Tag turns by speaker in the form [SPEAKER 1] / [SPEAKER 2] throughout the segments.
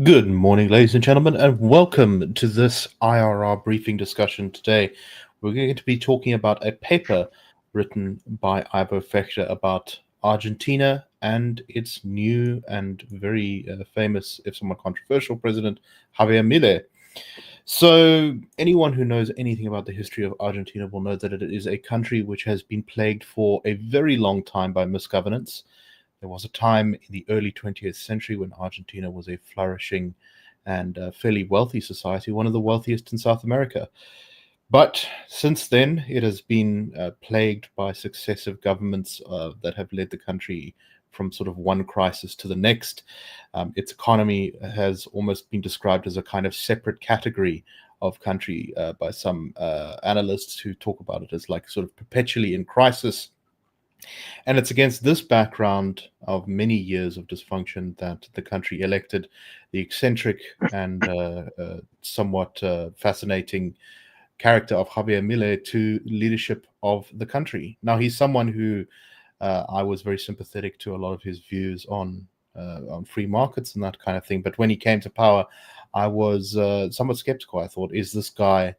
[SPEAKER 1] Good morning, ladies and gentlemen, and welcome to this IRR briefing discussion today. We're going to be talking about a paper written by Ivo Vegter about Argentina and its new and very famous, if somewhat controversial, president, Javier Milei. So anyone who knows anything about the history of Argentina will know that it is a country which has been plagued for a very long time by misgovernance. There was a time in the early 20th century when Argentina was a flourishing and fairly wealthy society, one of the wealthiest in South America. But since then, it has been plagued by successive governments that have led the country from sort of one crisis to the next. Its economy has almost been described as a kind of separate category of country by some analysts who talk about it as like sort of perpetually in crisis. And it's against this background of many years of dysfunction that the country elected the eccentric and somewhat fascinating character of Javier Milei to leadership of the country. Now, he's someone who I was very sympathetic to a lot of his views on free markets and that kind of thing. But when he came to power, I was somewhat skeptical. I thought, is this guy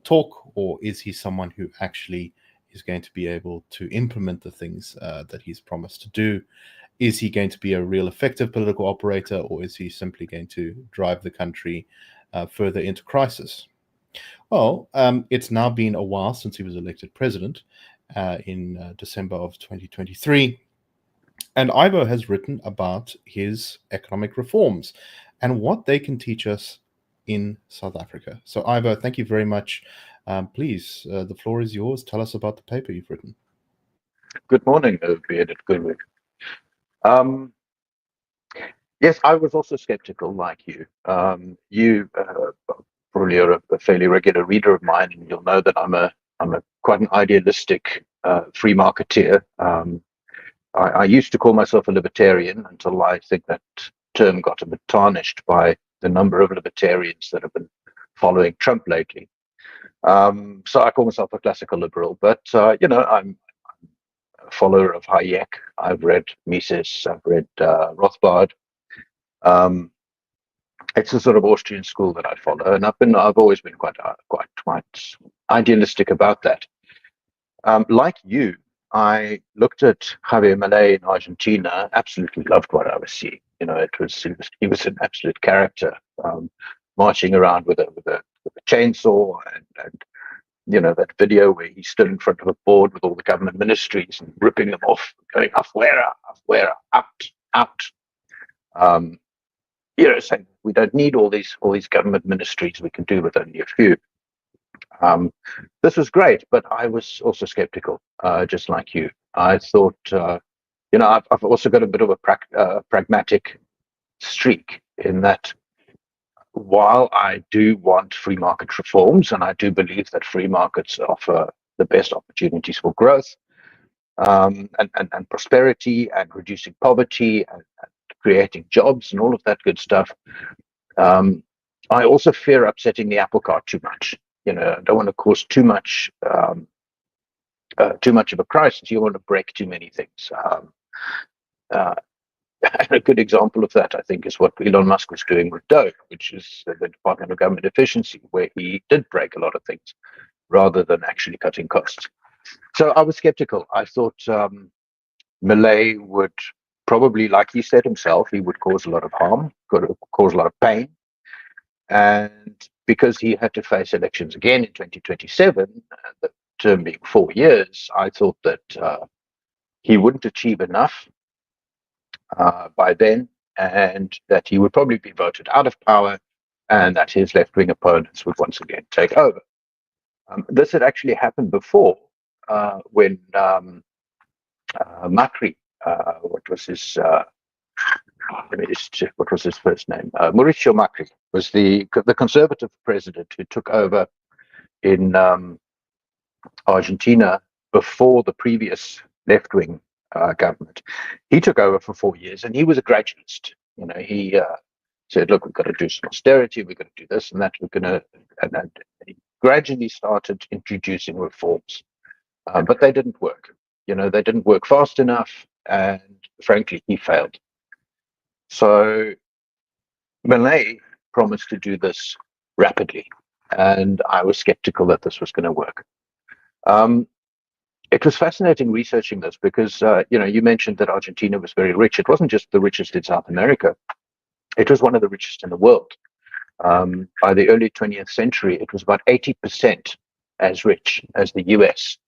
[SPEAKER 1] talk, or is he someone who actually is going to be able to implement the things that he's promised to do? Is he going to be a real effective political operator, or is he simply going to drive the country further into crisis? Well, it's now been a while since he was elected president in December of 2023. And Ivo has written about his economic reforms and what they can teach us in South Africa. So Ivo, thank you very much. Please, the floor is yours. Tell us about the paper you've written.
[SPEAKER 2] Good morning, Bearded Goodwick. Yes, I was also skeptical, like you. You probably are a fairly regular reader of mine, and you'll know that I'm a quite an idealistic free marketeer. I used to call myself a libertarian until I think that term got a bit tarnished by the number of libertarians that have been following Trump lately. So I call myself a classical liberal, but I'm a follower of Hayek. I've read Mises, I've read Rothbard. It's a sort of Austrian school that I follow, and I've always been quite idealistic about that. Like you, I looked at Javier Milei in Argentina, absolutely loved what I was seeing. He was an absolute character, marching around with a chainsaw and that video where he stood in front of a board with all the government ministries and ripping them off, going afuera, out. Saying we don't need all these government ministries, we can do with only a few. This was great, but I was also skeptical, just like you. I thought, I've also got a bit of a pragmatic streak in that while I do want free market reforms, and I do believe that free markets offer the best opportunities for growth and prosperity and reducing poverty and creating jobs and all of that good stuff, I also fear upsetting the apple cart too much. I don't want to cause too much of a crisis. You want to break too many things. A good example of that, I think, is what Elon Musk was doing with DOE, which is the Department of Government Efficiency, where he did break a lot of things rather than actually cutting costs. So I was skeptical. I thought Milei would probably, like he said himself, he would cause a lot of harm, could cause a lot of pain. And because he had to face elections again in 2027, the term being 4 years, I thought that he wouldn't achieve enough by then, and that he would probably be voted out of power, and that his left-wing opponents would once again take over. This had actually happened before when Macri, what was his first name? Mauricio Macri was the conservative president who took over in Argentina before the previous left-wing government. He took over for 4 years, and he was a gradualist. He said, "Look, we've got to do some austerity. We're going to do this and that. We're going to," and he gradually started introducing reforms, but they didn't work. They didn't work fast enough, and frankly, he failed. So Milei promised to do this rapidly, and I was skeptical that this was going to work. It was fascinating researching this because, you mentioned that Argentina was very rich. It wasn't just the richest in South America. It was one of the richest in the world. By the early 20th century, it was about 80% as rich as the US.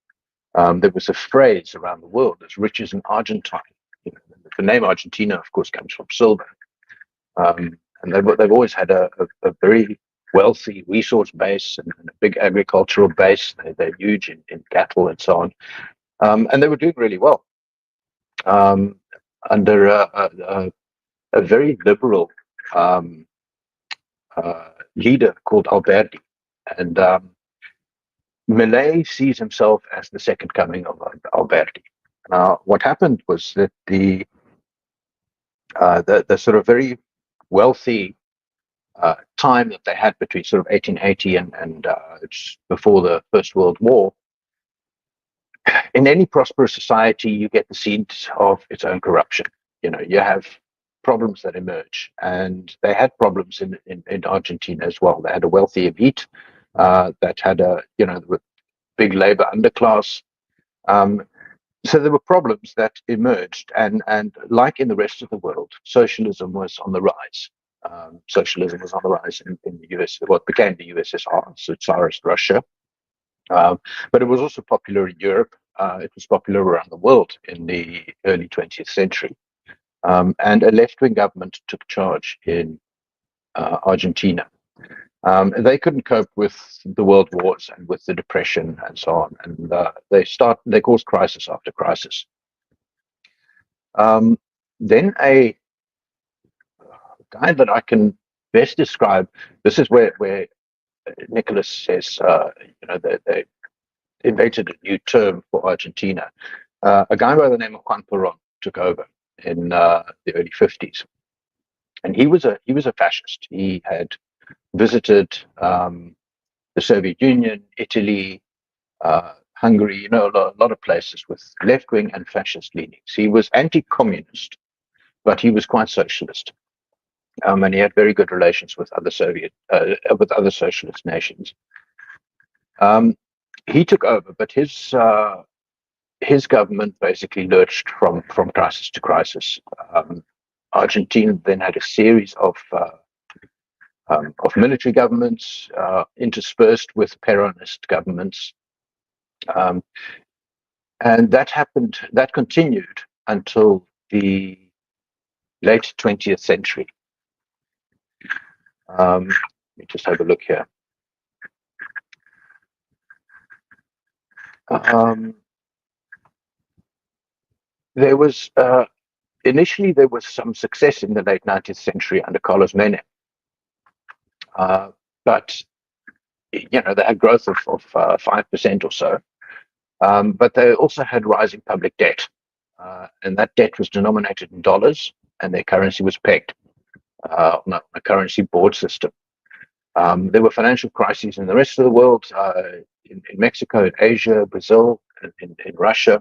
[SPEAKER 2] There was a phrase around the world, as rich as an Argentine. The name Argentina, of course, comes from silver. And they've always had a very wealthy resource base and a big agricultural base. They're huge in cattle and so on. And they were doing really well under a very liberal leader called Alberti. And Milei sees himself as the second coming of Alberti. Now, what happened was that the sort of very wealthy time that they had between sort of 1880 and just before the First World War, in any prosperous society, you get the seeds of its own corruption. You have problems that emerge, and they had problems in Argentina as well. They had a wealthy elite that had a big labor underclass. So there were problems that emerged, and like in the rest of the world, socialism was on the rise. Socialism was on the rise in the US, what became the USSR, so Tsarist Russia. But it was also popular in Europe. It was popular around the world in the early 20th century. And a left-wing government took charge in Argentina. They couldn't cope with the world wars and with the depression and so on, and they caused crisis after crisis. Then a guy that I can best describe, this is where Nicholas says, they invented a new term for Argentina. A guy by the name of Juan Perón took over in the early 50s, and he was a fascist. He had visited the Soviet Union, Italy, Hungary, a lot of places with left-wing and fascist leanings. He was anti-communist, but he was quite socialist, and he had very good relations with other socialist nations. He took over, but his government basically lurched from crisis to crisis. Argentina then had a series of military governments interspersed with Peronist governments. And that continued until the late 20th century. Let me just have a look here. There was initially some success in the late 19th century under Carlos Menem, but they had growth of 5% or so. But they also had rising public debt, and that debt was denominated in dollars, and their currency was pegged on a currency board system. There were financial crises in the rest of the world, in Mexico, in Asia, Brazil, in Russia,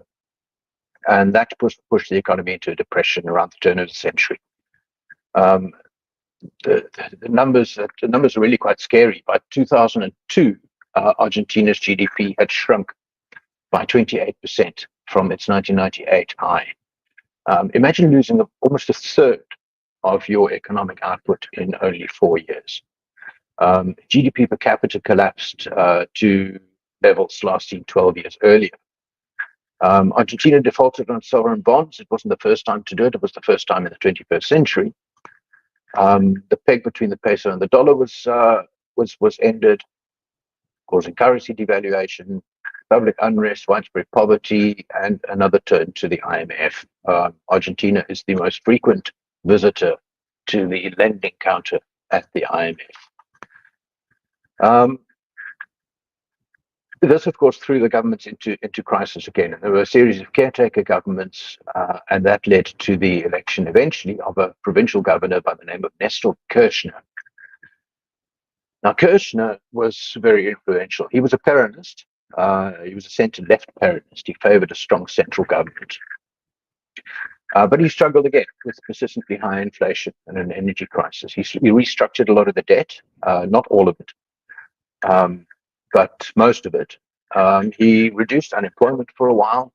[SPEAKER 2] and that pushed the economy into a depression around the turn of the century. The numbers are really quite scary. By 2002, Argentina's GDP had shrunk by 28% from its 1998 high. Imagine losing almost a third of your economic output in only 4 years. GDP per capita collapsed to levels last seen 12 years earlier. Argentina defaulted on sovereign bonds. It wasn't the first time to do it. It was the first time in the 21st century. The peg between the peso and the dollar was ended, causing currency devaluation, public unrest, widespread poverty, and another turn to the IMF. Argentina is the most frequent visitor to the lending counter at the IMF. This, of course, threw the governments into crisis again. And there were a series of caretaker governments, and that led to the election eventually of a provincial governor by the name of Nestor Kirchner. Now, Kirchner was very influential. He was a Peronist. He was a center-left Peronist. He favored a strong central government. But he struggled again with persistently high inflation and an energy crisis. He restructured a lot of the debt, not all of it, but most of it. He reduced unemployment for a while.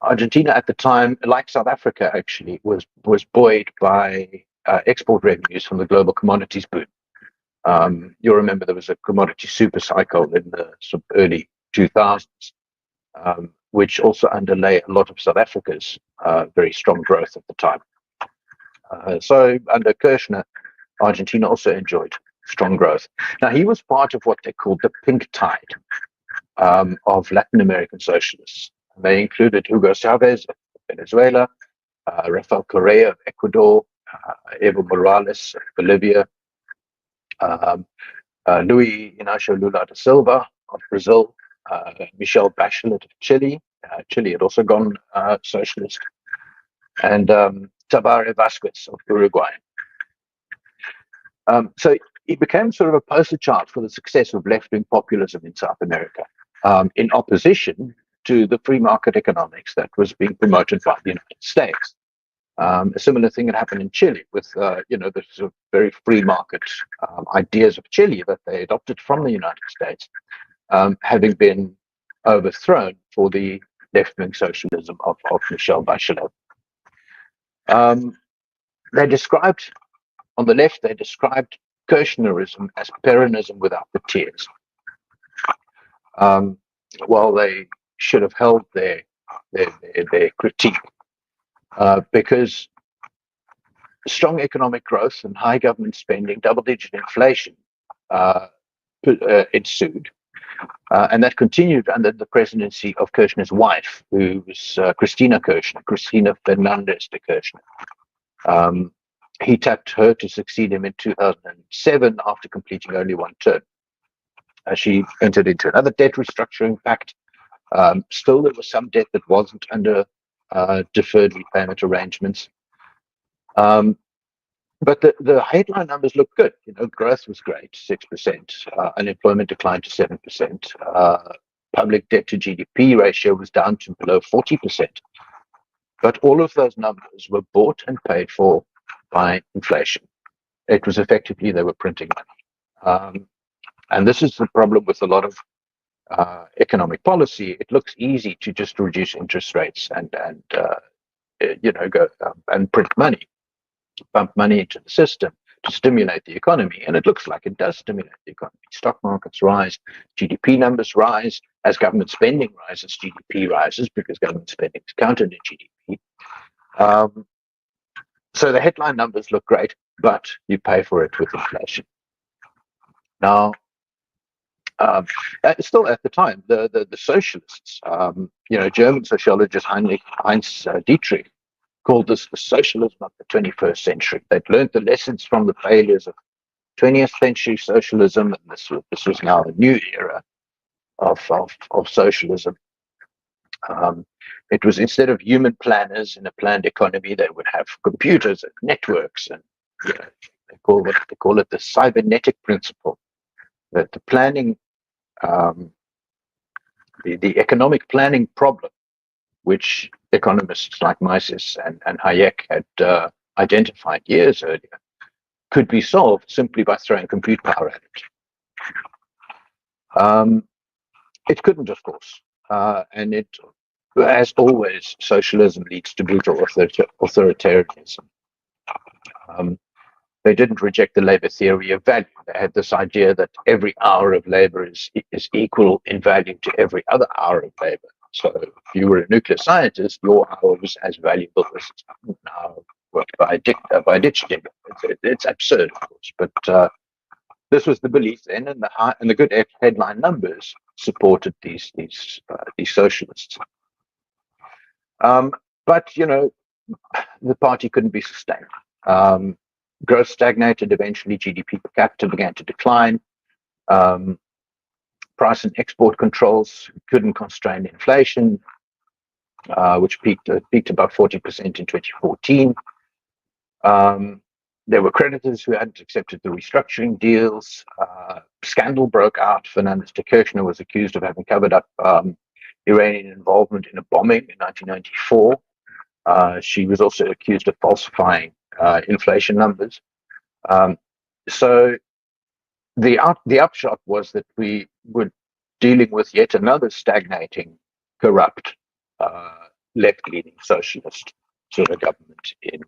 [SPEAKER 2] Argentina at the time, like South Africa actually, was buoyed by export revenues from the global commodities boom. You'll remember there was a commodity super cycle in the sort of early 2000s, which also underlay a lot of South Africa's very strong growth at the time. So under Kirchner, Argentina also enjoyed strong growth. Now, he was part of what they called the pink tide of Latin American socialists. They included Hugo Chavez of Venezuela, Rafael Correa of Ecuador, Evo Morales of Bolivia, Luis Inacio Lula da Silva of Brazil, Michelle Bachelet of Chile. Chile had also gone socialist, and Tabaré Vázquez of Uruguay. So he became sort of a poster child for the success of left-wing populism in South America, in opposition to the free market economics that was being promoted by the United States. A similar thing had happened in Chile with, the sort of very free market ideas of Chile that they adopted from the United States, having been overthrown for the left-wing socialism of Michelle Bachelet. They described, on the left, they described Kirchnerism as Peronism without the tears. While they should have held their critique, because strong economic growth and high government spending, double-digit inflation ensued. And that continued under the presidency of Kirchner's wife, who was Cristina Fernandez de Kirchner. He tapped her to succeed him in 2007 after completing only one term. She entered into another debt restructuring pact. Still, there was some debt that wasn't under deferred repayment arrangements. But the headline numbers look good. Growth was great, 6%. Unemployment declined to 7%. Public debt to GDP ratio was down to below 40%. But all of those numbers were bought and paid for by inflation. It was effectively they were printing money. And this is the problem with a lot of economic policy. It looks easy to just reduce interest rates and go and print money, pump money into the system to stimulate the economy. And it looks like it does stimulate the economy. Stock markets rise, GDP numbers rise. As government spending rises, GDP rises because government spending is counted in GDP. So the headline numbers look great, but you pay for it with inflation. Now, still at the time, the socialists, German sociologist Heinz Dietrich called this the socialism of the 21st century. They'd learned the lessons from the failures of 20th century socialism, and this was now a new era of socialism. It was, instead of human planners in a planned economy, they would have computers and networks, and they call it the cybernetic principle. That the planning, the economic planning problem, which economists like Mises and Hayek had identified years earlier, could be solved simply by throwing compute power at it. It couldn't, of course, and it as always, socialism leads to brutal authoritarianism. They didn't reject the labor theory of value. They had this idea that every hour of labor is equal in value to every other hour of labor. So if you were a nuclear scientist, your hour was as valuable as an hour worked by a ditch digger. It's absurd, of course, but this was the belief then, and the good headline numbers supported these socialists. But the party couldn't be sustained. Growth stagnated. Eventually, GDP per capita began to decline. Price and export controls couldn't constrain inflation, which peaked about 40% in 2014. There were creditors who hadn't accepted the restructuring deals. Scandal broke out. Fernandez de Kirchner was accused of having covered up Iranian involvement in a bombing in 1994. She was also accused of falsifying inflation numbers. So the upshot was that we were dealing with yet another stagnating, corrupt, left-leaning socialist sort of government in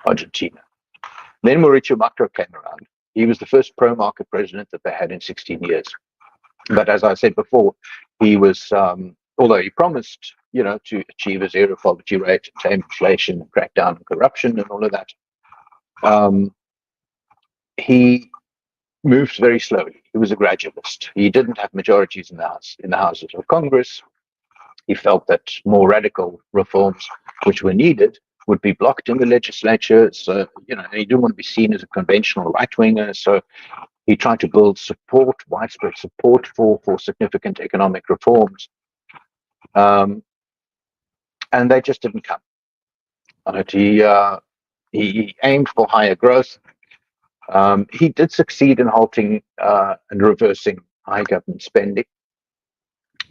[SPEAKER 2] Argentina. Then Mauricio Macri came around. He was the first pro-market president that they had in 16 years. But as I said before, he was, although he promised, to achieve a zero poverty rate, tame inflation, and crack down on corruption and all of that, he moved very slowly. He was a gradualist. He didn't have majorities in the houses of Congress. He felt that more radical reforms, which were needed, would be blocked in the legislature. So, and he didn't want to be seen as a conventional right-winger. So he tried to build widespread support for significant economic reforms. And they just didn't come. He aimed for higher growth. He did succeed in halting and reversing high government spending.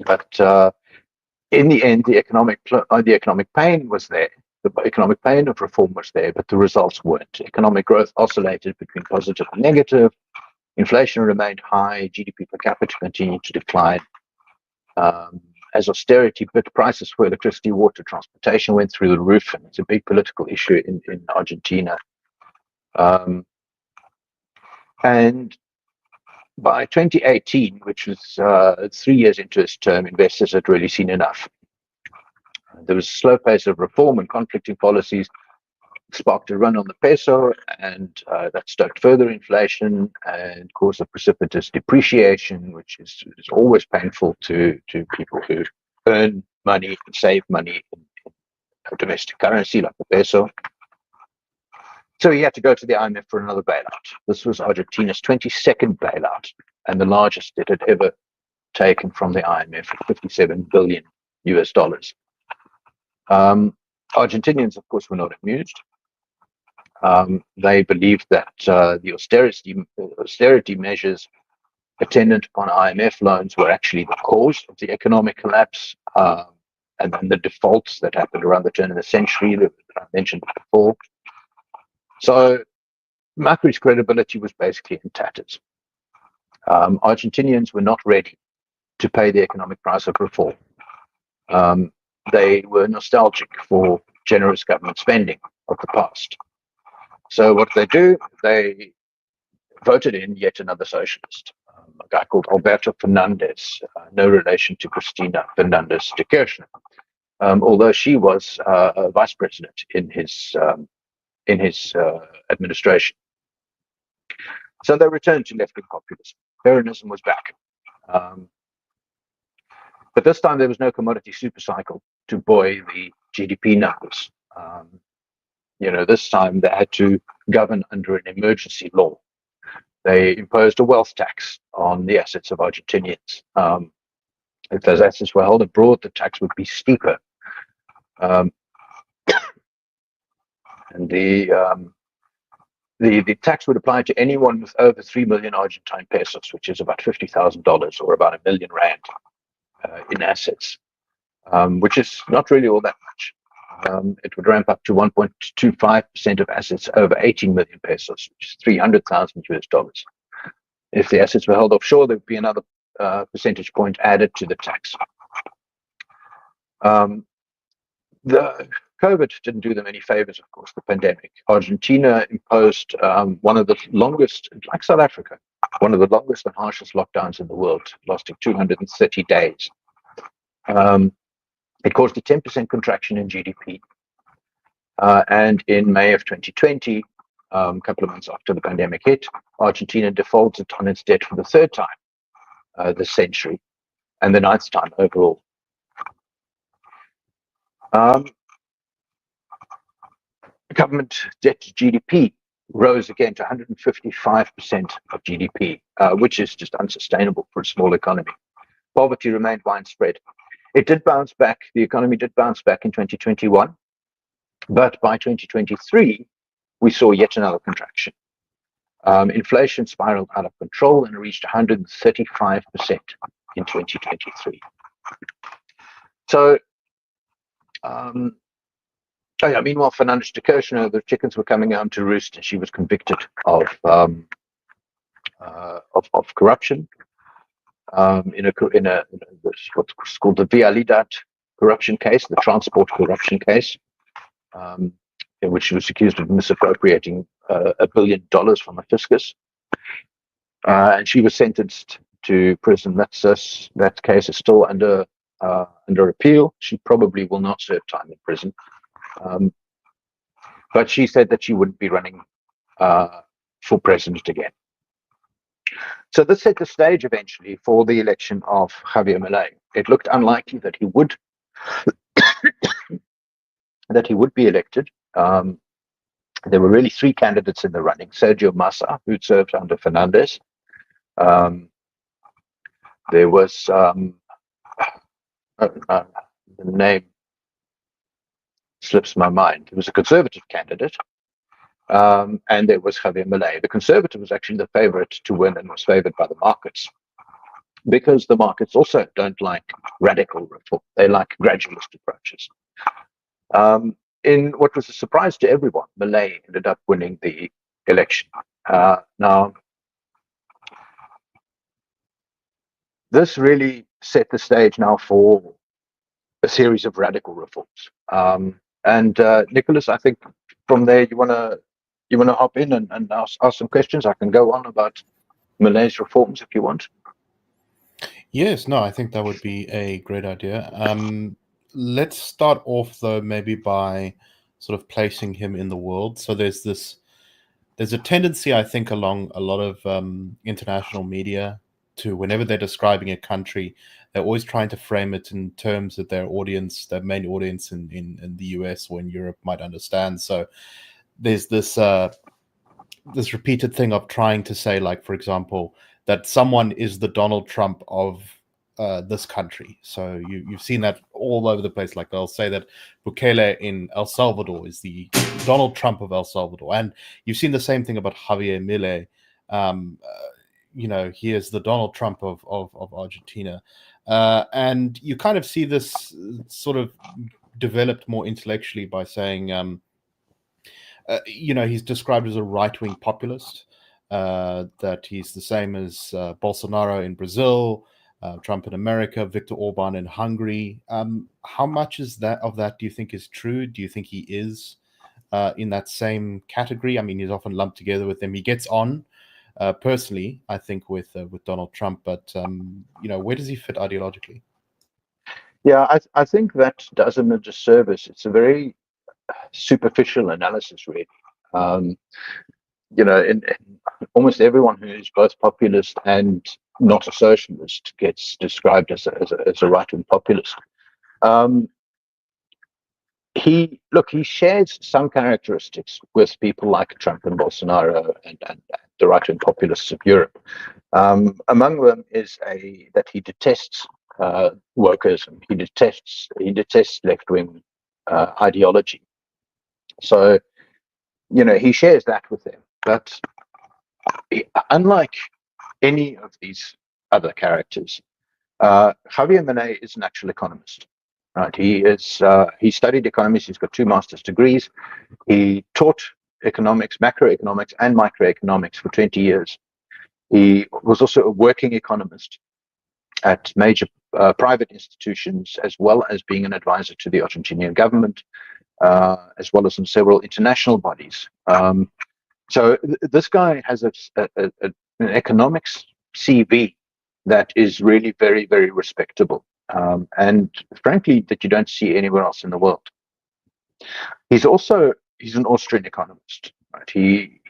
[SPEAKER 2] But in the end, the economic pain was there. The economic pain of reform was there, but the results weren't. Economic growth oscillated between positive and negative. Inflation remained high. GDP per capita continued to decline. As austerity bit prices for electricity, water, transportation went through the roof, and it's a big political issue in Argentina. And by 2018, which was 3 years into his term, investors had really seen enough. There was a slow pace of reform, and conflicting policies sparked a run on the peso, and that stoked further inflation and caused a precipitous depreciation, which is always painful to people who earn money and save money in a domestic currency like the peso. So he had to go to the IMF for another bailout. This was Argentina's 22nd bailout and the largest it had ever taken from the IMF, $57 billion. Argentinians, of course, were not amused. They believed that the austerity measures attendant upon IMF loans were actually the cause of the economic collapse, and then the defaults that happened around the turn of the century that I mentioned before. So Macri's credibility was basically in tatters. Argentinians were not ready to pay the economic price of reform. They were nostalgic for generous government spending of the past. So what did they do? They voted in yet another socialist, a guy called Alberto Fernandez, no relation to Cristina Fernandez de Kirchner, although she was a vice president in his administration. So they returned to left-wing populism. Peronism was back. But this time there was no commodity supercycle to buoy the GDP numbers. This time they had to govern under an emergency law. They imposed a wealth tax on the assets of Argentinians. If those assets were held abroad, the tax would be steeper. And the tax would apply to anyone with over 3 million Argentine pesos, which is about $50,000 or about R1 million in assets, which is not really all that much. It would ramp up to 1.25% of assets over 18 million pesos, which is $300,000. If the assets were held offshore, there would be another percentage point added to the tax. The COVID didn't do them any favors, of course, the pandemic. Argentina imposed one of the longest, like South Africa, one of the longest and harshest lockdowns in the world, lasting 230 days. It caused a 10% contraction in GDP. And in May of 2020, a couple of months after the pandemic hit, Argentina defaulted on its debt for the third time this century, and the ninth time overall. Government debt to GDP rose again to 155% of GDP, which is just unsustainable for a small economy. Poverty remained widespread. It did bounce back. The economy did bounce back in 2021, but by 2023, we saw yet another contraction. Inflation spiraled out of control and reached 135% in 2023. So, meanwhile, Fernandes de Kirchner, the chickens were coming home to roost, and she was convicted of corruption in what's called the Vialidad corruption case, the transport corruption case, in which she was accused of misappropriating $1 billion from the fiscus, and she was sentenced to prison. That case is still under appeal. She probably will not serve time in prison. But she said that she wouldn't be running for president again. So this set the stage eventually for the election of Javier Milei. It looked unlikely that he would be elected. There were really three candidates in the running: Sergio Massa, who served under Fernandes. There was the name slips my mind. It was a conservative candidate, and there was Javier Milei. The conservative was actually the favorite to win and was favored by the markets, because the markets also don't like radical reform. They like gradualist approaches. In what was a surprise to everyone, Milei ended up winning the election. Now, this really set the stage now for a series of radical reforms. And Nicholas, I think from there you wanna hop in and ask some questions. I can go on about Milei's reforms if you want.
[SPEAKER 1] Yes, no, I think that would be a great idea. Let's start off though, maybe by sort of placing him in the world. So there's a tendency, I think, along a lot of international media to, whenever they're describing a country, they're always trying to frame it in terms that their main audience in the US or in Europe might understand. So there's this repeated thing of trying to say, like, for example, that someone is the Donald Trump of this country. So you've seen that all over the place. Like, they'll say that Bukele in El Salvador is the Donald Trump of El Salvador, and you've seen the same thing about Javier Milei. He is the Donald Trump of Argentina, and you kind of see this sort of developed more intellectually by saying, he's described as a right-wing populist. That he's the same as Bolsonaro in Brazil, Trump in America, Viktor Orban in Hungary. How much of that do you think is true? Do you think he is in that same category? I mean, he's often lumped together with them. He gets on personally, I think, with Donald Trump, but where does he fit ideologically?
[SPEAKER 2] Yeah, I think that does him a disservice. It's a very superficial analysis, really. In almost everyone who is both populist and not a socialist gets described as a right-wing populist. He shares some characteristics with people like Trump and Bolsonaro and the right-wing populists of Europe. Among them is that he detests workers, and he detests left-wing ideology. So, he shares that with them. But unlike any of these other characters, Javier Milei is an actual economist. Right? He studied economics. He's got 2 master's degrees. He taught economics, macroeconomics, and microeconomics for 20 years. He was also a working economist. at major private institutions, as well as being an advisor to the Argentinian government, as well as in several international bodies. So this guy has an economics CV that is really very, very respectable, and frankly, that you don't see anywhere else in the world. He's an Austrian economist. Right?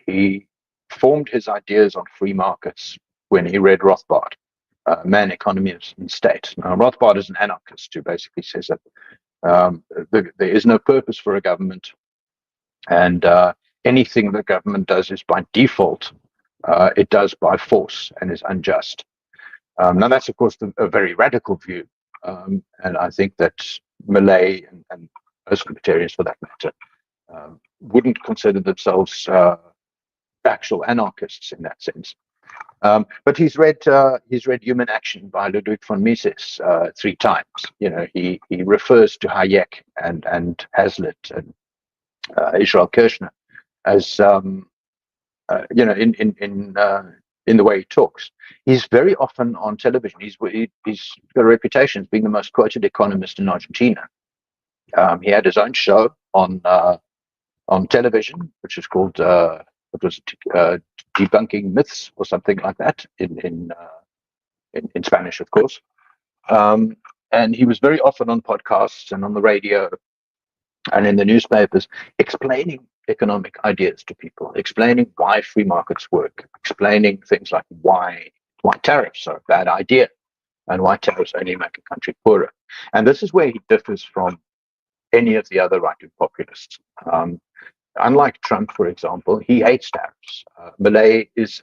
[SPEAKER 2] He formed his ideas on free markets when he read Rothbard, Man, Economy, and State. Now, Rothbard is an anarchist who basically says that there is no purpose for a government, and anything the government does is by default. It does by force and is unjust. Now, that's, of course, a very radical view. And I think that Milei and most libertarians, for that matter, wouldn't consider themselves actual anarchists in that sense. But he's read Human Action by Ludwig von Mises 3 times. He refers to Hayek and Hazlitt and Israel Kirchner as in the way he talks. He's very often on television. He's got a reputation as being the most quoted economist in Argentina. He had his own show on television, which is called Debunking Myths or something like that in Spanish, of course. And he was very often on podcasts and on the radio and in the newspapers explaining economic ideas to people, explaining why free markets work, explaining things like why tariffs are a bad idea and why tariffs only make a country poorer. And this is where he differs from any of the other right-wing populists. Unlike Trump, for example, he hates tariffs. Milei is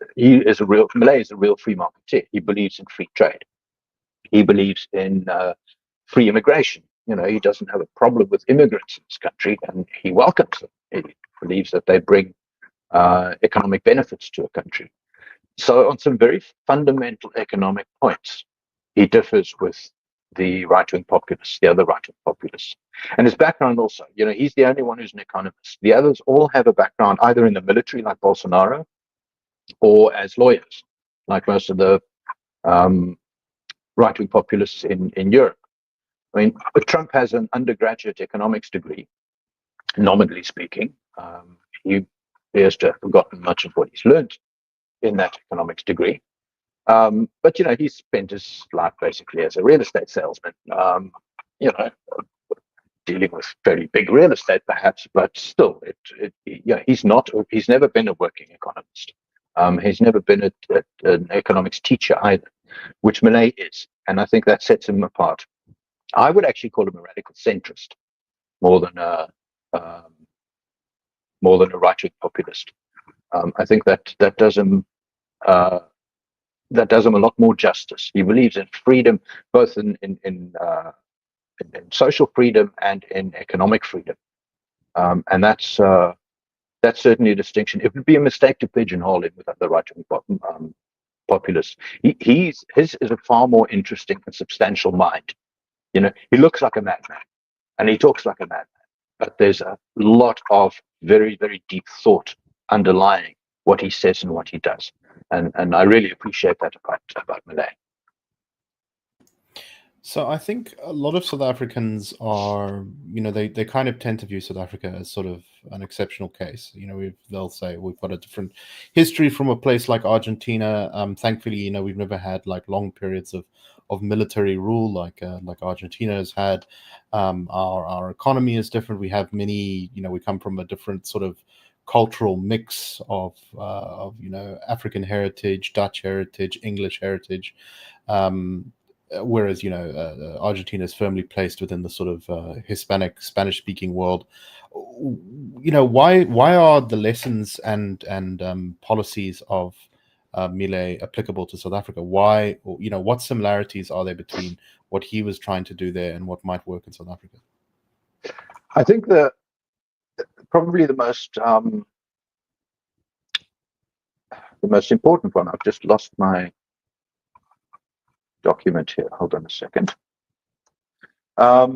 [SPEAKER 2] a real free marketeer. He believes in free trade. He believes in free immigration. He doesn't have a problem with immigrants in this country, and he welcomes them. He believes that they bring economic benefits to a country. So on some very fundamental economic points, he differs with the right-wing populists, the other right-wing populists. And his background also, he's the only one who's an economist. The others all have a background either in the military, like Bolsonaro, or as lawyers, like most of the right-wing populists in Europe. I mean, Trump has an undergraduate economics degree, nominally speaking. He appears to have forgotten much of what he's learned in that economics degree. But he's spent his life basically as a real estate salesman. Dealing with very big real estate, perhaps, but still, he's never been a working economist. He's never been an economics teacher either, which Milei is, and I think that sets him apart. I would actually call him a radical centrist more than a right-wing populist. I think that does him a lot more justice. He believes in freedom, both in social freedom and in economic freedom, and that's certainly a distinction. It would be a mistake to pigeonhole him with other right-wing populists. His is a far more interesting and substantial mind. He looks like a madman, and he talks like a madman. But there's a lot of very, very deep thought underlying what he says and what he does, and I really appreciate that about Milei.
[SPEAKER 1] So I think a lot of South Africans are, they kind of tend to view South Africa as sort of an exceptional case. They'll say we've got a different history from a place like Argentina. Thankfully, we've never had like long periods of military rule like Argentina has had. Our economy is different. We have many, we come from a different sort of cultural mix of African heritage, Dutch heritage, English heritage. Whereas Argentina is firmly placed within the sort of Hispanic, Spanish-speaking world. Why are the lessons and policies of Milei applicable to South Africa? Why, what similarities are there between what he was trying to do there and what might work in South Africa?
[SPEAKER 2] I think probably the most important one. I've just lost my document here. Hold on a second. I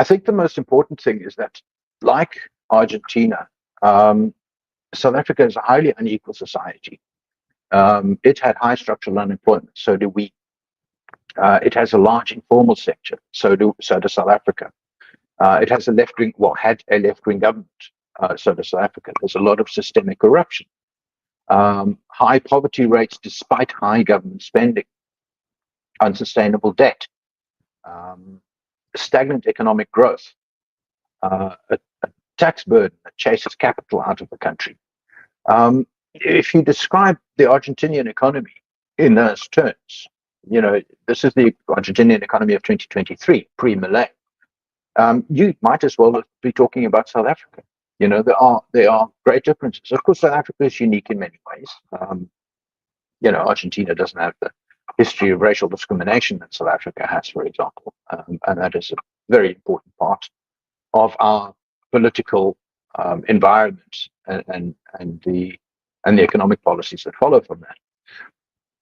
[SPEAKER 2] think the most important thing is that, like Argentina, South Africa is a highly unequal society. It had high structural unemployment. So do we. It has a large informal sector. So does South Africa. It has had a left-wing government. So does South Africa. There's a lot of systemic corruption. High poverty rates despite high government spending, unsustainable debt, stagnant economic growth, a tax burden that chases capital out of the country. If you describe the Argentinian economy in those terms, this is the Argentinian economy of 2023, pre-Milei. You might as well be talking about South Africa. There are great differences. Of course, South Africa is unique in many ways. Argentina doesn't have the history of racial discrimination that South Africa has, for example, and that is a very important part of our political environment and the economic policies that follow from that.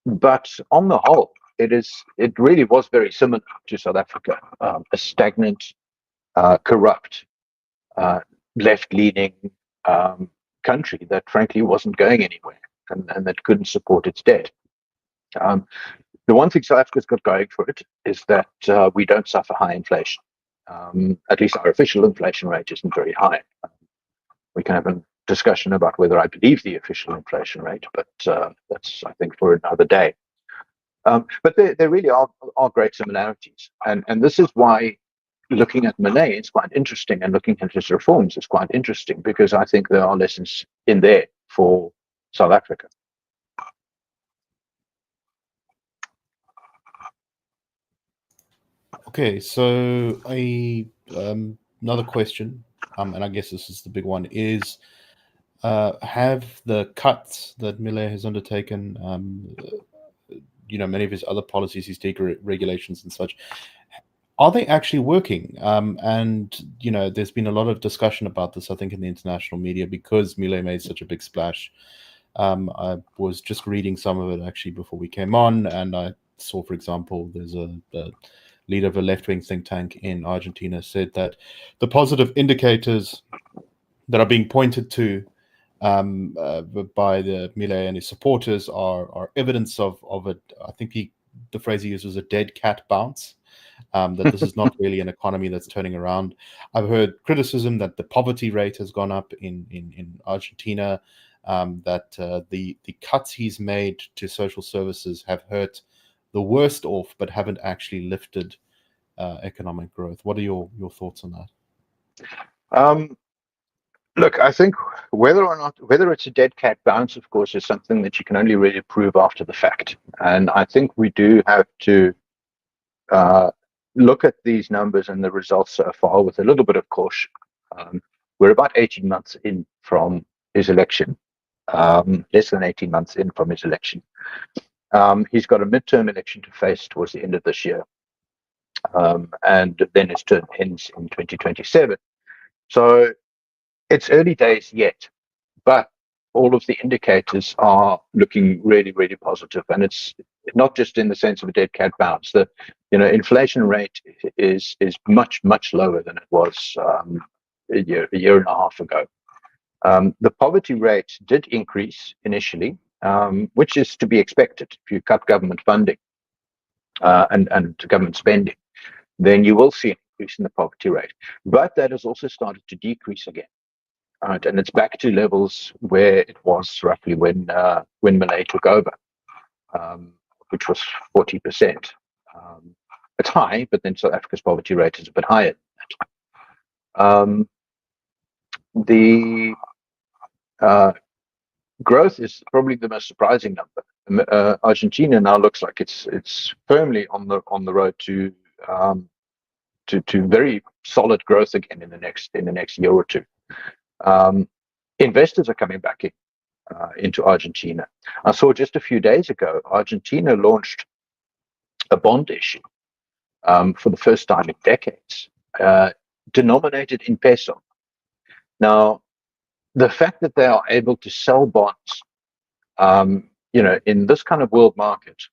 [SPEAKER 2] But on the whole, it really was very similar to South Africa, a stagnant, corrupt, left-leaning country that frankly wasn't going anywhere and that couldn't support its debt. The one thing South Africa's got going for it is that we don't suffer high inflation. At least our official inflation rate isn't very high. We can have a discussion about whether I believe the official inflation rate, but that's, I think, for another day. But there really are great similarities. And this is why looking at Milei is quite interesting, and looking at his reforms is quite interesting, because I think there are lessons in there for South Africa.
[SPEAKER 1] Okay, so another question, and I guess this is the big one, is have the cuts that Milei has undertaken, many of his other policies, his deregulations and such, are they actually working? And there's been a lot of discussion about this, I think, in the international media, because Milei made such a big splash. I was just reading some of it actually before we came on, and I saw, for example, there's a leader of a left-wing think tank in Argentina said that the positive indicators that are being pointed to by the Milei and his supporters are evidence of it. I think the phrase he used was a dead cat bounce. That this is not really an economy that's turning around. I've heard criticism that the poverty rate has gone up in Argentina, that the cuts he's made to social services have hurt the worst off, but haven't actually lifted economic growth. What are your thoughts on that?
[SPEAKER 2] Look, I think whether it's a dead cat bounce, of course, is something that you can only really prove after the fact. And I think we do have to look at these numbers and the results so far with a little bit of caution. We're about 18 months in from his election, less than 18 months in from his election. He's got a midterm election to face towards the end of this year. And then his term ends in 2027. So it's early days yet, but all of the indicators are looking really, really positive. And it's not just in the sense of a dead cat bounce. The inflation rate is much, much lower than it was a year and a half ago. The poverty rate did increase initially, which is to be expected. If you cut government funding and government spending, then you will see an increase in the poverty rate. But that has also started to decrease again. Right, and it's back to levels where it was roughly when Milei took over, which was 40%. It's high, but then South Africa's poverty rate is a bit higher than that. The growth is probably the most surprising number. Argentina now looks like it's firmly on the road to very solid growth again in the next year or two. Investors are coming back into Argentina. I saw just a few days ago, Argentina launched a bond issue for the first time in decades, denominated in peso. Now, the fact that they are able to sell bonds, in this kind of world market,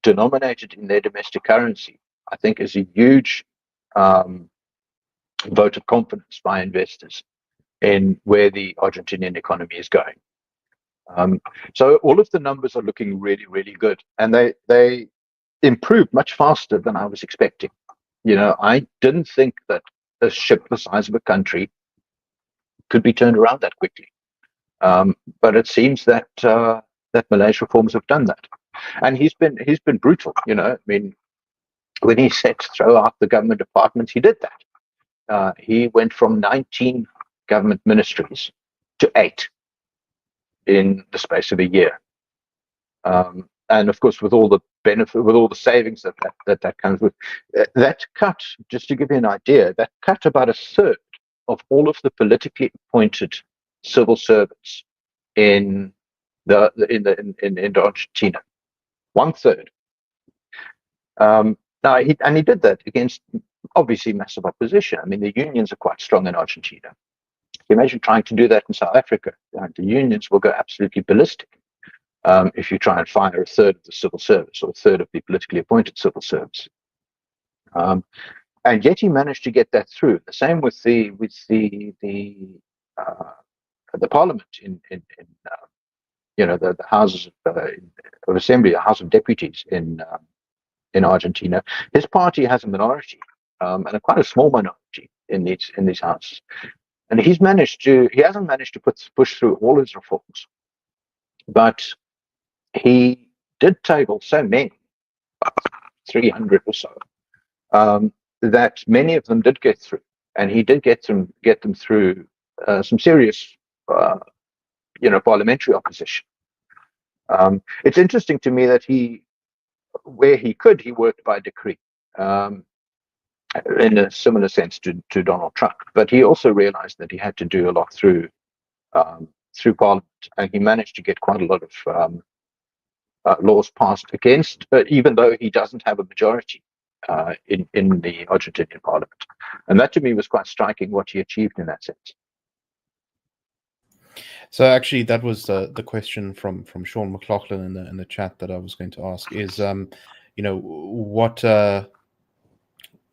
[SPEAKER 2] denominated in their domestic currency, I think is a huge vote of confidence by investors in where the Argentinian economy is going. So all of the numbers are looking really, really good, and they improved much faster than I was expecting. I didn't think that a ship the size of a country could be turned around that quickly. But it seems that that Malay's reforms have done that, and he's been brutal. I mean, when he said to throw out the government departments, he did that. He went from 19 government ministries to 8 in the space of a year. And of course, with all the benefit, with all the savings that comes with, that cut, just to give you an idea, that cut about a third of all of the politically appointed civil servants in Argentina. 1/3. Now he did that against obviously massive opposition. I mean, the unions are quite strong in Argentina. Imagine trying to do that in South Africa. The unions will go absolutely ballistic if you try and fire a third of the civil service or a third of the politically appointed civil service. And yet he managed to get that through. The same with the parliament in the houses of assembly, the House of Deputies in Argentina. His party has a minority, and quite a small minority in these houses. And he hasn't managed to push through all his reforms, but he did table so many, 300 or so, that many of them did get through, and he did get them through some serious, parliamentary opposition. It's interesting to me that where he could, he worked by decree, in a similar sense to Donald Trump. But he also realized that he had to do a lot through Parliament, and he managed to get quite a lot of laws passed against, even though he doesn't have a majority in the Argentinian Parliament. And that to me was quite striking, what he achieved in that sense.
[SPEAKER 1] So actually, that was the question from Sean McLaughlin in the chat that I was going to ask is, what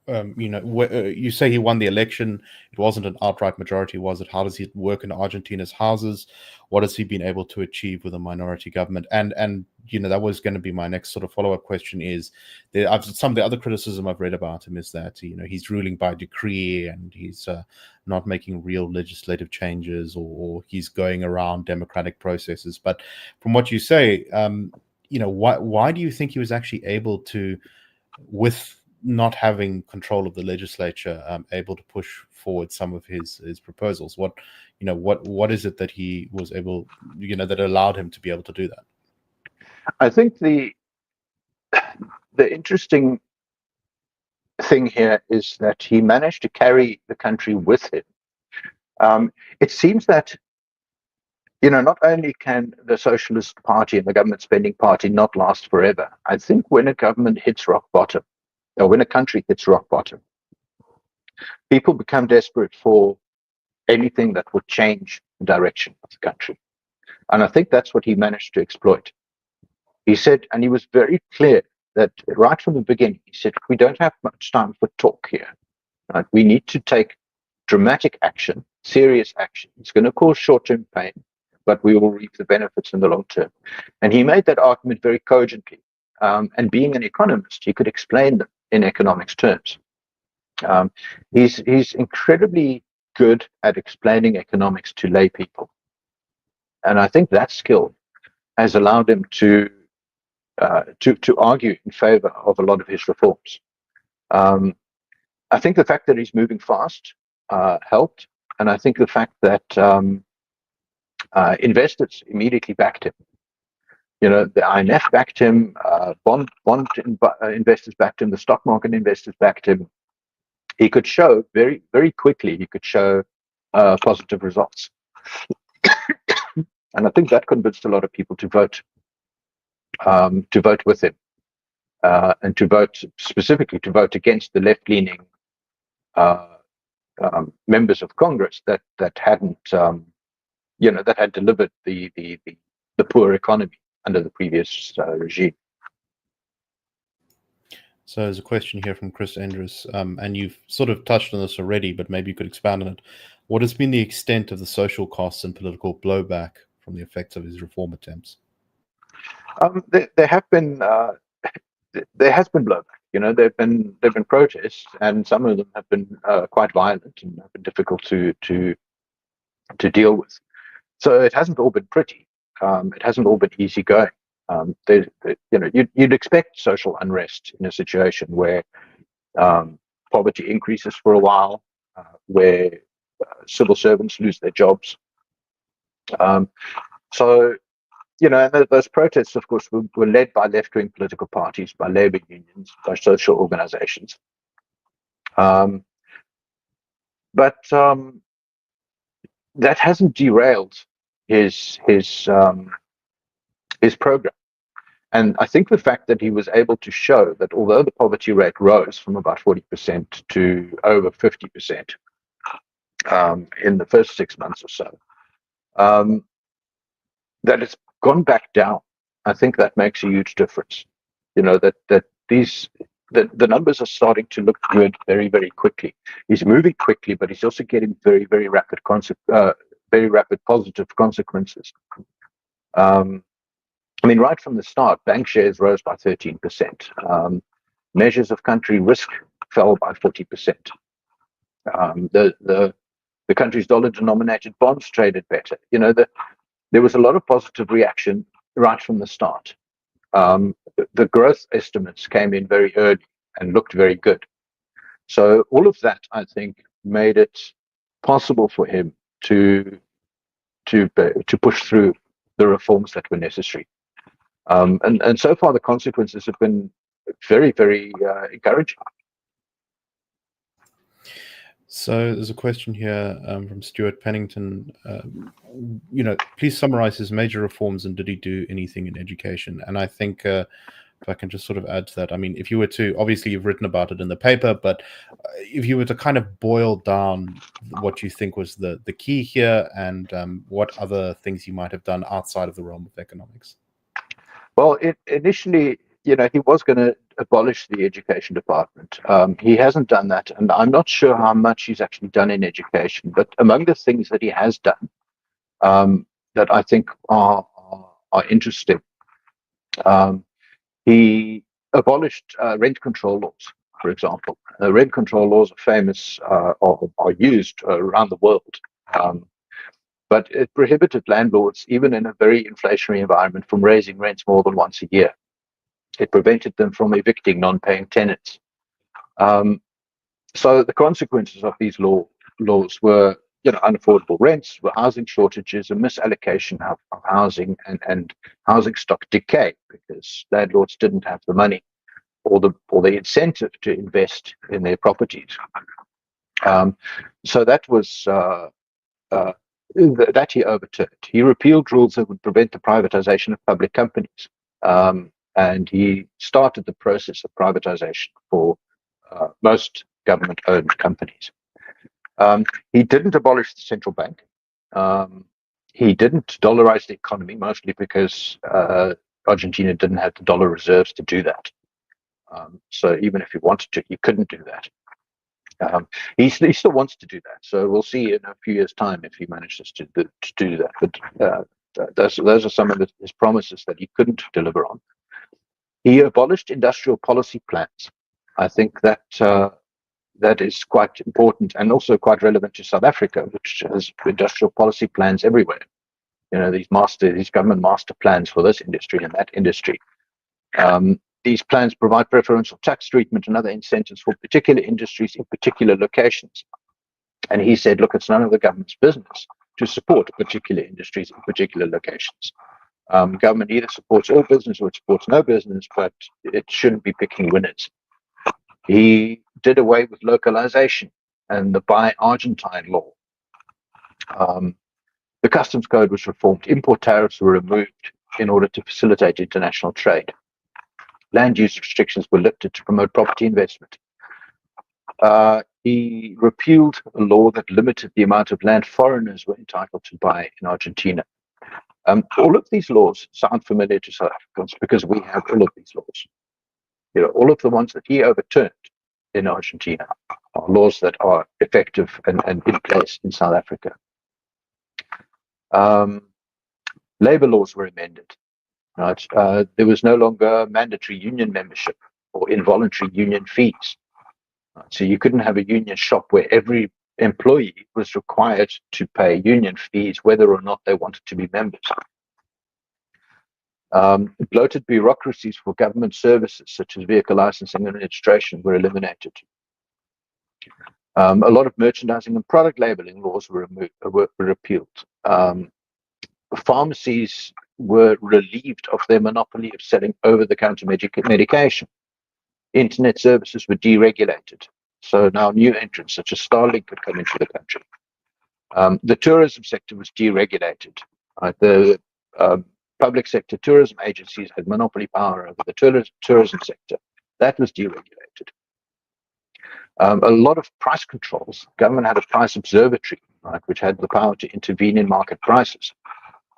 [SPEAKER 1] you say he won the election. It wasn't an outright majority, was it? How does he work in Argentina's houses? What has he been able to achieve with a minority government? And that was going to be my next sort of follow-up question. Is some of the other criticism I've read about him is that he's ruling by decree, and he's not making real legislative changes, or he's going around democratic processes. But from what you say, why do you think he was actually able to, with not having control of the legislature, able to push forward some of his proposals? What is it that he was able, that allowed him to be able to do that?
[SPEAKER 2] I think the interesting thing here is that he managed to carry the country with him. It seems that not only can the Socialist Party and the government spending party not last forever, I think when a government hits rock bottom, or when a country hits rock bottom, people become desperate for anything that would change the direction of the country. And I think that's what he managed to exploit. He said, and he was very clear that right from the beginning, he said, we don't have much time for talk here. Right? We need to take dramatic action, serious action. It's going to cause short-term pain, but we will reap the benefits in the long term. And he made that argument very cogently. And being an economist, he could explain them in economics terms. He's incredibly good at explaining economics to lay people, and I think that skill has allowed him to argue in favor of a lot of his reforms. I think the fact that he's moving fast helped, and I think the fact that investors immediately backed him. The IMF backed him, bond investors backed him, the stock market investors backed him. He could show very, very quickly, positive results. And I think that convinced a lot of people to vote with him, and specifically to vote against the left-leaning members of Congress that hadn't, that had delivered the poor economy under the previous regime.
[SPEAKER 1] So there's a question here from Chris Endres, and you've sort of touched on this already, but maybe you could expand on it. What has been the extent of the social costs and political blowback from the effects of his reform attempts?
[SPEAKER 2] There have been there has been blowback. There've been protests, and some of them have been quite violent and have been difficult to deal with. So it hasn't all been pretty. It hasn't all been easy going. You'd expect social unrest in a situation where poverty increases for a while, where civil servants lose their jobs. And those protests, of course, were led by left-wing political parties, by labor unions, by social organizations. But that hasn't derailed his program. And I think the fact that he was able to show that although the poverty rate rose from about 40% to over 50% in the first 6 months or so, that it's gone back down. I think that makes a huge difference. That the numbers are starting to look good very, very quickly. He's moving quickly, but he's also getting very, very rapid positive consequences. Right from the start, bank shares rose by 13%. Measures of country risk fell by 40%. The country's dollar-denominated bonds traded better. There was a lot of positive reaction right from the start. The growth estimates came in very early and looked very good. So all of that, I think, made it possible for him to push through the reforms that were necessary. And so far, the consequences have been very, very encouraging.
[SPEAKER 1] So there's a question here from Stuart Pennington. Please summarize his major reforms and did he do anything in education? And I think if I can just sort of add to that, if you were to, obviously you've written about it in the paper, but if you were to kind of boil down what you think was the key here and what other things you might have done outside of the realm of economics.
[SPEAKER 2] Well, initially, he was going to abolish the education department. He hasn't done that, and I'm not sure how much he's actually done in education. But among the things that he has done that I think are interesting, he abolished rent control laws, for example. Rent control laws are famous, are used around the world. But it prohibited landlords, even in a very inflationary environment, from raising rents more than once a year. It prevented them from evicting non-paying tenants. So the consequences of these laws were, unaffordable rents, were housing shortages, a misallocation of housing, and housing stock decay because landlords didn't have the money or the incentive to invest in their properties. So that was that he overturned. He repealed rules that would prevent the privatization of public companies. And he started the process of privatization for most government-owned companies. He didn't abolish the central bank. He didn't dollarize the economy, mostly because Argentina didn't have the dollar reserves to do that. So even if he wanted to, he couldn't do that. He still wants to do that. So we'll see in a few years' time if he manages to do that. But those are some of his promises that he couldn't deliver on. He abolished industrial policy plans. I think that that is quite important and also quite relevant to South Africa, which has industrial policy plans everywhere. These government master plans for this industry and that industry. These plans provide preferential tax treatment and other incentives for particular industries in particular locations. And he said, look, it's none of the government's business to support particular industries in particular locations. Government either supports all business or it supports no business, but it shouldn't be picking winners. He did away with localization and the Buy Argentine law. The customs code was reformed. Import tariffs were removed in order to facilitate international trade. Land use restrictions were lifted to promote property investment. He repealed a law that limited the amount of land foreigners were entitled to buy in Argentina. All of these laws sound familiar to South Africans because we have all of these laws. All of the ones that he overturned in Argentina are laws that are effective and in place in South Africa. Labor laws were amended. Right? There was no longer mandatory union membership or involuntary union fees. Right? So you couldn't have a union shop where every employee was required to pay union fees whether or not they wanted to be members. Bloated bureaucracies for government services such as vehicle licensing and registration were eliminated. A lot of merchandising and product labeling laws were repealed. Pharmacies were relieved of their monopoly of selling over-the-counter medication. Internet services were deregulated. So now new entrants such as Starlink could come into the country. The tourism sector was deregulated. The public sector tourism agencies had monopoly power over the tourism sector. That was deregulated. A lot of price controls. Government had a price observatory, right, which had the power to intervene in market prices.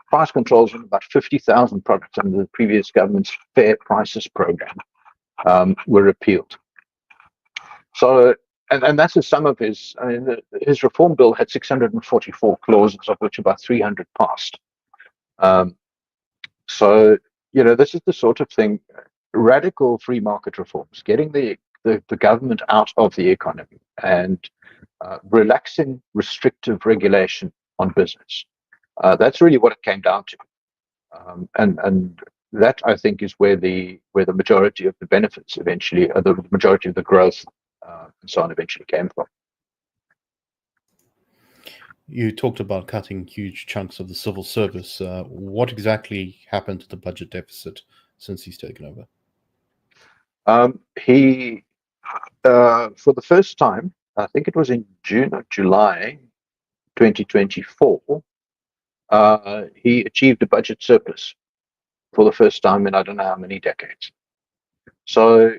[SPEAKER 2] Price controls on about 50,000 products under the previous government's Fair Prices program were repealed. So, and that's just some of his. I mean, his reform bill had 644 clauses, of which about 300 passed. So, this is the sort of thing, radical free market reforms, getting the government out of the economy and relaxing restrictive regulation on business. That's really what it came down to. And that, I think, is where the majority of the benefits eventually, the majority of the growth and so on eventually came from.
[SPEAKER 1] You talked about cutting huge chunks of the civil service. What exactly happened to the budget deficit since he's taken over?
[SPEAKER 2] He, for the first time, I think it was in June or July 2024, he achieved a budget surplus for the first time in I don't know how many decades. So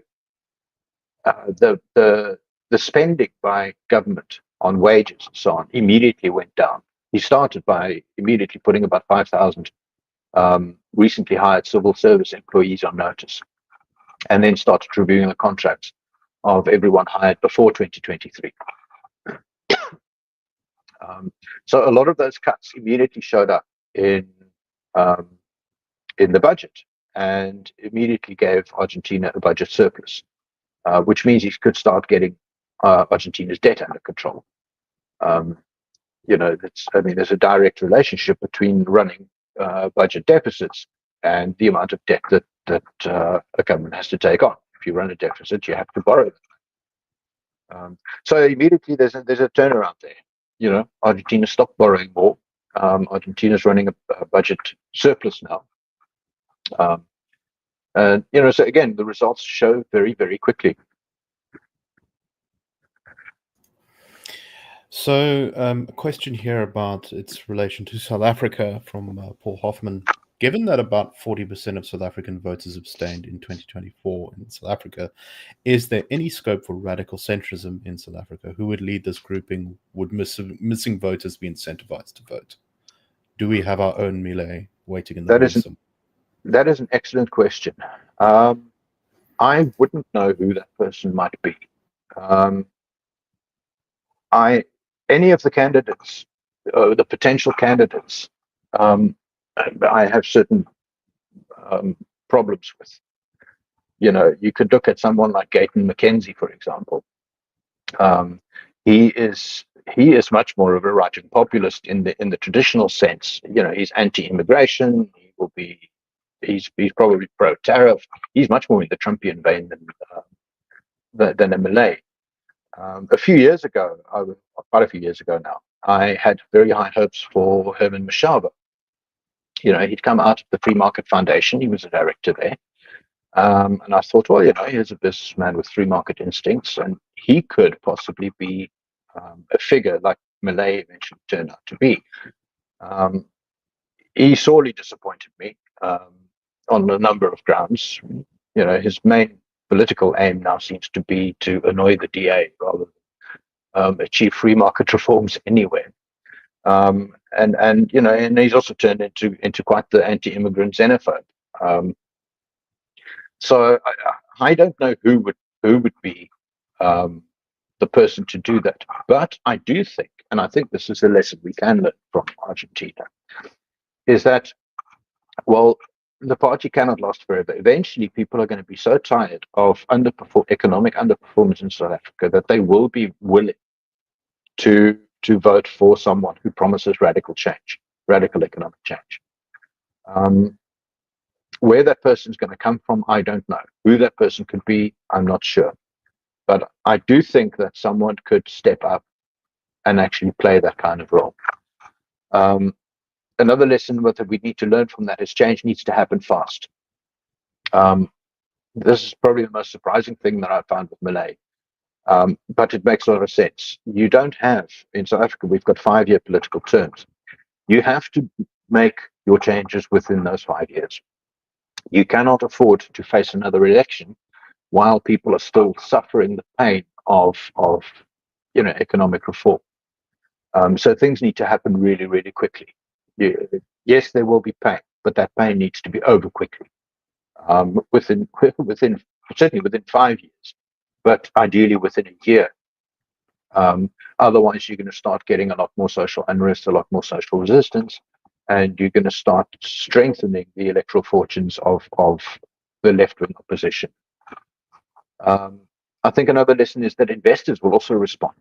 [SPEAKER 2] the spending by government on wages and so on immediately went down. He started by immediately putting about 5,000 recently hired civil service employees on notice, and then started reviewing the contracts of everyone hired before 2023. So a lot of those cuts immediately showed up in the budget, and immediately gave Argentina a budget surplus, which means he could start getting Argentina's debt under control. There's a direct relationship between running budget deficits and the amount of debt that a government has to take on. If you run a deficit, you have to borrow. So immediately there's a turnaround there. Argentina stopped borrowing more. Argentina's running a budget surplus now. So again, the results show very, very quickly.
[SPEAKER 1] So a question here about its relation to South Africa from Paul Hoffman. Given that about 40% of South African voters abstained in 2024 in South Africa, is there any scope for radical centrism in South Africa? Who would lead this grouping? Would missing voters be incentivized to vote? Do we have our own Milei waiting in the wings?
[SPEAKER 2] That is an excellent question. I wouldn't know who that person might be. Any of the candidates, the potential candidates, I have certain problems with. You could look at someone like Gayton McKenzie, for example. He is much more of a right-wing populist in the traditional sense. He's anti-immigration. He's probably pro-tariff. He's much more in the Trumpian vein than a Milei. Quite a few years ago now, I had very high hopes for Herman Mashaba. He'd come out of the Free Market Foundation. He was a director there. And I thought, well, he's a businessman with free market instincts, and he could possibly be a figure like Milei eventually turned out to be. He sorely disappointed me on a number of grounds. His main political aim now seems to be to annoy the DA rather than achieve free market reforms anywhere. And he's also turned into quite the anti-immigrant xenophobe. So I don't know who would be the person to do that. But I do think, and I think this is a lesson we can learn from Argentina, is that Well, the party cannot last forever. Eventually, people are going to be so tired of economic underperformance in South Africa that they will be willing to vote for someone who promises radical change, radical economic change. Where that person's going to come from, I don't know. Who that person could be, I'm not sure. But I do think that someone could step up and actually play that kind of role. Another lesson that we need to learn from that is change needs to happen fast. This is probably the most surprising thing that I found with Milei, but it makes a lot of sense. You don't have, in South Africa, we've got 5-year political terms. You have to make your changes within those 5 years. You cannot afford to face another election while people are still suffering the pain of economic reform. So things need to happen really, really quickly. Yes, there will be pain, but that pain needs to be over quickly. Certainly within 5 years, but ideally within a year. Otherwise, you're going to start getting a lot more social unrest, a lot more social resistance, and you're going to start strengthening the electoral fortunes of the left-wing opposition. I think another lesson is that investors will also respond.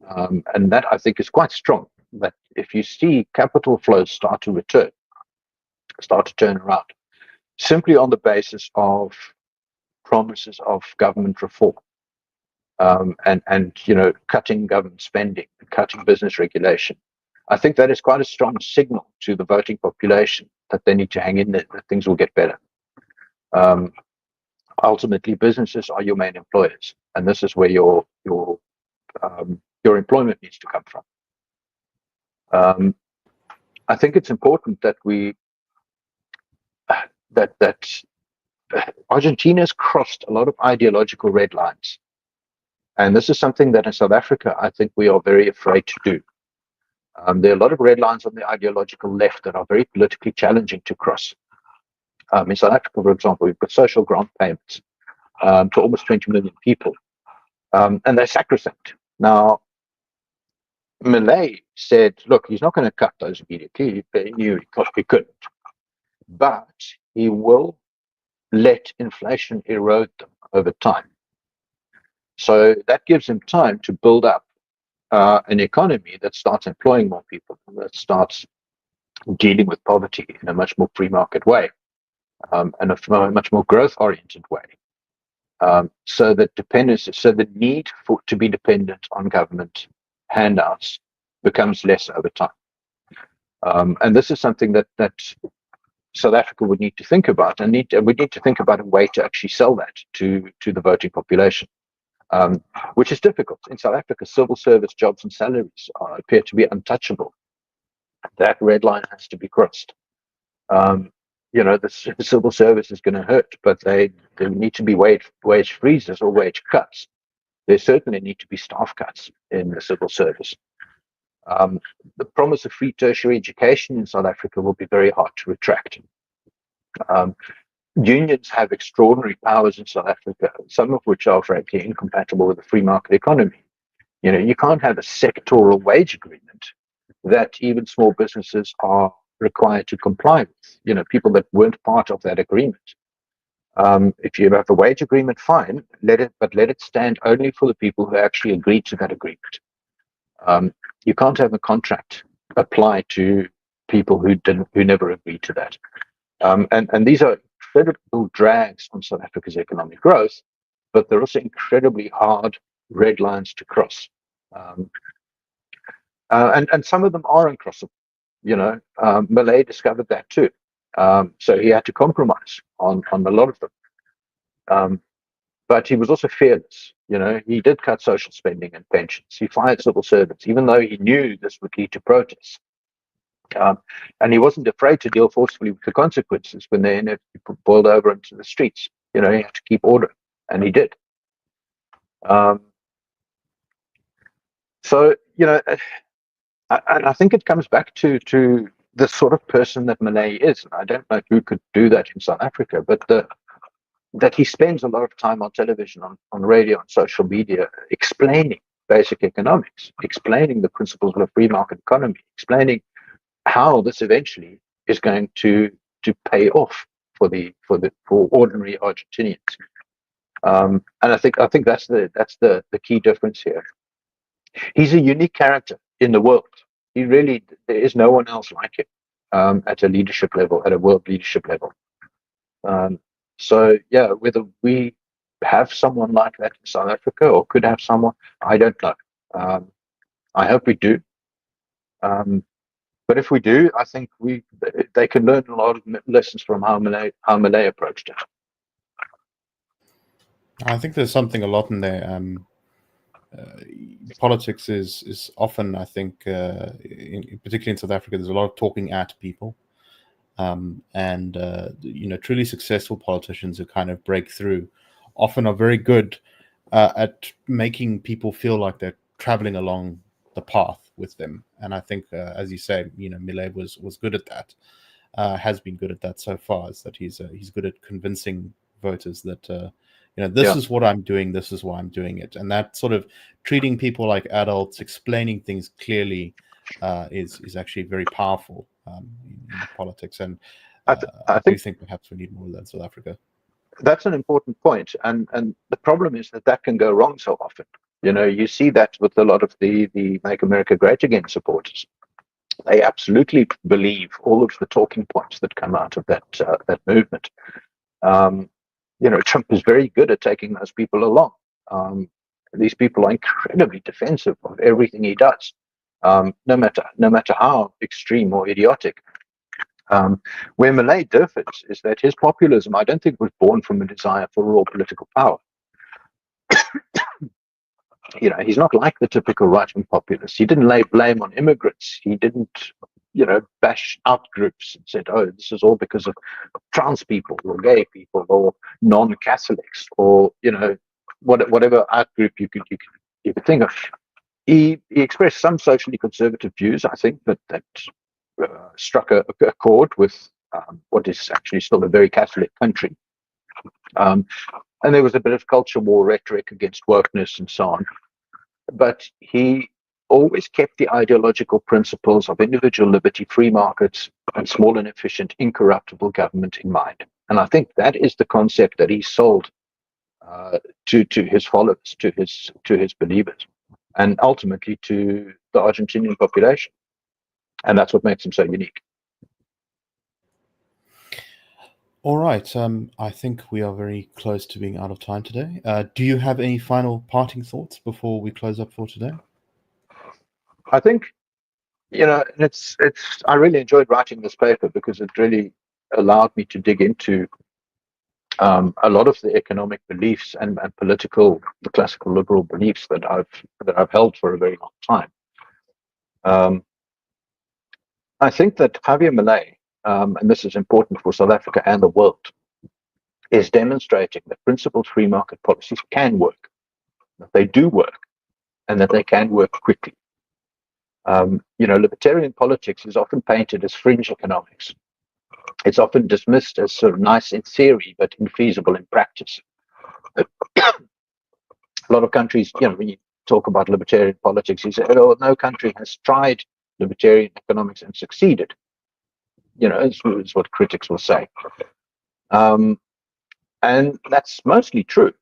[SPEAKER 2] And that I think is quite strong, that if you see capital flows start to turn around, simply on the basis of promises of government reform, and cutting government spending, cutting business regulation, I think that is quite a strong signal to the voting population that they need to hang in there, that things will get better. Ultimately, businesses are your main employers, and this is where your employment needs to come from. I think it's important that that Argentina's crossed a lot of ideological red lines, and this is something that in South Africa I think we are very afraid to do. There are a lot of red lines on the ideological left that are very politically challenging to cross. In South Africa, for example, we've got social grant payments to almost 20 million people, and they're sacrosanct. Now, Milei said, look, he's not going to cut those immediately. He knew he couldn't. But he will let inflation erode them over time. So that gives him time to build up an economy that starts employing more people, that starts dealing with poverty in a much more free market way, and a much more growth-oriented way. So that the need to be dependent on government handouts becomes less over time. And this is something that South Africa would need to think about, and we need to think about a way to actually sell that to the voting population, which is difficult. In South Africa, civil service jobs and salaries appear to be untouchable. That red line has to be crossed. The civil service is going to hurt, but there need to be wage freezes or wage cuts. There certainly need to be staff cuts in the civil service. The promise of free tertiary education in South Africa will be very hard to retract. Unions have extraordinary powers in South Africa, some of which are frankly incompatible with a free market economy. You can't have a sectoral wage agreement that even small businesses are required to comply with. People that weren't part of that agreement. If you have a wage agreement, fine, let it stand only for the people who actually agreed to that agreement. You can't have a contract apply to people who never agreed to that. And these are incredible drags on South Africa's economic growth, but they're also incredibly hard red lines to cross. And some of them are uncrossable. Milei discovered that too. So he had to compromise on a lot of them. But he was also fearless. He did cut social spending and pensions. He fired civil servants, even though he knew this would lead to protests. And he wasn't afraid to deal forcefully with the consequences when they boiled over into the streets. He had to keep order, and he did. So, I think it comes back to the sort of person that Milei is. I don't know who could do that in South Africa, but that he spends a lot of time on television, on radio, on social media, explaining basic economics, explaining the principles of a free market economy, explaining how this eventually is going to to pay off for ordinary Argentinians. And I think that's the key difference here. He's a unique character in the world. There is no one else like him at a leadership level, at a world leadership level. So yeah, whether we have someone like that in South Africa or could have someone, I don't know. I hope we do. But if we do, I think they can learn a lot of lessons from how Milei approached it.
[SPEAKER 1] I think there's something a lot in there. Politics is often, I think, particularly in South Africa, there's a lot of talking at people. And truly successful politicians who kind of break through often are very good at making people feel like they're traveling along the path with them. And I think, as you say, Milei was good at that, has been good at that so far, is that he's good at convincing voters that this is what I'm doing, this is why I'm doing it. And that sort of treating people like adults, explaining things clearly is actually very powerful in politics. And I do think perhaps we need more of that in South Africa.
[SPEAKER 2] That's an important point. And the problem is that can go wrong so often. You see that with a lot of the Make America Great Again supporters. They absolutely believe all of the talking points that come out of that movement. Trump is very good at taking those people along. These people are incredibly defensive of everything he does, no matter how extreme or idiotic. Where Milei differs is that his populism, I don't think, was born from a desire for raw political power. He's not like the typical right-wing populist. He didn't lay blame on immigrants. He didn't, bash out groups and said, "Oh, this is all because of trans people or gay people or non-Catholics or whatever out group you could think of." He expressed some socially conservative views, I think, that struck a chord with what is actually still a very Catholic country. And there was a bit of culture war rhetoric against wokeness and so on. But he always kept the ideological principles of individual liberty, free markets, and small and efficient, incorruptible government in mind. And I think that is the concept that he sold to his followers, to his believers, and ultimately to the Argentinian population. And that's what makes him so unique.
[SPEAKER 1] All right. I think we are very close to being out of time today. Do you have any final parting thoughts before we close up for today?
[SPEAKER 2] I think, I really enjoyed writing this paper because it really allowed me to dig into a lot of the economic beliefs and the classical liberal beliefs that I've held for a very long time. I think that Javier Milei, and this is important for South Africa and the world, is demonstrating that principled free market policies can work, that they do work, and that they can work quickly. Libertarian politics is often painted as fringe economics. It's often dismissed as sort of nice in theory, but infeasible in practice. A lot of countries, when you talk about libertarian politics, you say, "Oh, no country has tried libertarian economics and succeeded." Is what critics will say. And that's mostly true.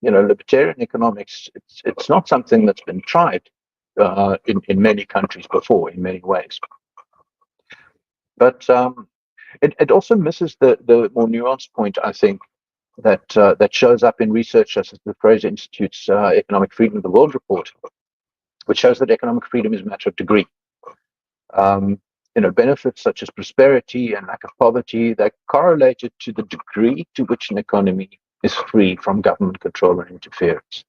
[SPEAKER 2] Libertarian economics, it's not something that's been tried in many countries before, in many ways. But it also misses the more nuanced point, I think, that shows up in research such as the Fraser Institute's Economic Freedom of the World report, which shows that economic freedom is a matter of degree. Benefits such as prosperity and lack of poverty, they're correlated to the degree to which an economy is free from government control and interference.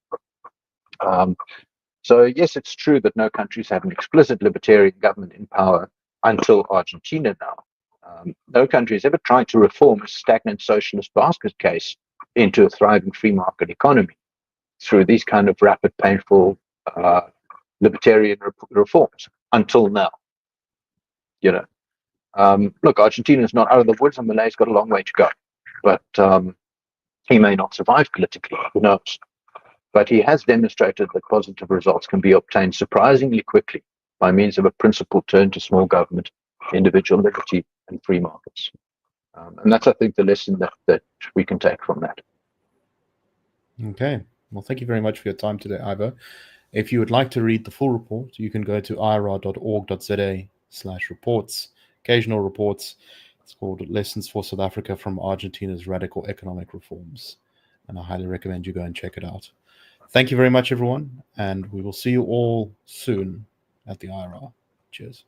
[SPEAKER 2] So yes, it's true that no countries have an explicit libertarian government in power until Argentina now. No country has ever tried to reform a stagnant socialist basket case into a thriving free market economy through these kind of rapid, painful libertarian reforms until now. Look, Argentina is not out of the woods, and Milei's got a long way to go. But he may not survive politically, who knows? But he has demonstrated that positive results can be obtained surprisingly quickly by means of a principled turn to small government, individual liberty, and free markets. And that's, I think, the lesson that we can take from that.
[SPEAKER 1] Okay. Well, thank you very much for your time today, Ivo. If you would like to read the full report, you can go to irr.org.za/reports, occasional reports. It's called Lessons for South Africa from Argentina's Radical Economic Reforms. And I highly recommend you go and check it out. Thank you very much, everyone. And we will see you all soon at the IRR. Cheers.